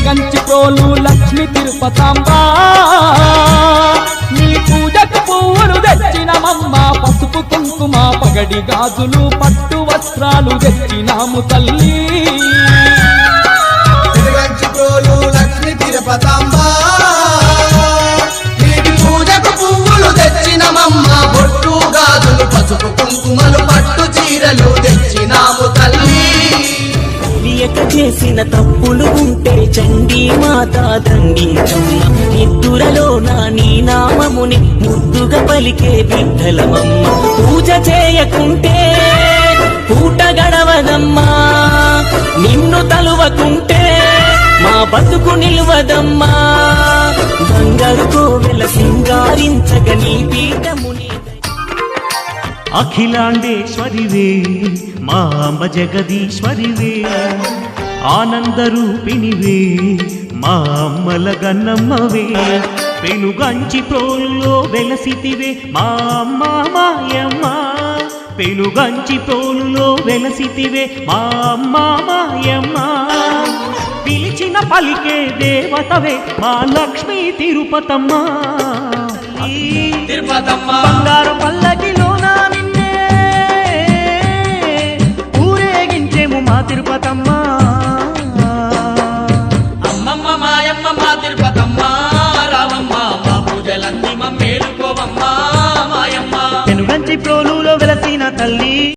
పెనుగంచి ప్రోలు లక్ష్మి తిరుపతాంబా నీ పూజకు పువ్వులు తెచ్చినమమ్మ పసుపు కుంకుమ పగడి గాజులు పట్టు వస్త్రాలు తెచ్చినాము తల్లి పెనుగంచి ప్రోలు లక్ష్మి తిరుపతాంబా నీటి పూజకు పువ్వులు తెచ్చినమమ్మ బొట్టు గాజులు పసుపు కుంకుమలు పట్టు చీరలు తెచ్చినాము తల్లి తెలియక చేసిన తప్పులు ఉంటే చండీ మాత దండించమ్మ నిద్దురలో నీ నామముని ముద్దుగా పలికే బిడ్డలమమ్మ పూజ చేయకుంటే పూట గడవదమ్మా నిన్ను తలువకుంటే మా బతుకు నిలువదమ్మా బంగారు కోవెల సింగారించగ నీ పీఠముని అఖిలాండేశ్వరివే మా అంబ జగదీశ్వరివే ఆనందరూపిణివే మా అమ్మల గన్నమ్మవే పెనుగంచి ప్రోలులో వెలసితివే మా అమ్మ మాయమ్మ పెనుగంచి ప్రోలులో వెలసితివే మా అమ్మ మాయమ్మ పిలిచిన పలికే దేవతవే మా లక్ష్మీ తిరుపతమ్మ తిరుపతమ్మ బంగారు పల్లకిలోన నిన్నే ఊరేగించేము మా తిరుపతమ్మ అమ్మమ్మ మాయమ్మ మా తిరుపతమ్మ రామమ్మ మా పూజలన్నీ మమ్మేలుకోవమ్మ మాయమ్మ పెనుగంచి ప్రోలులో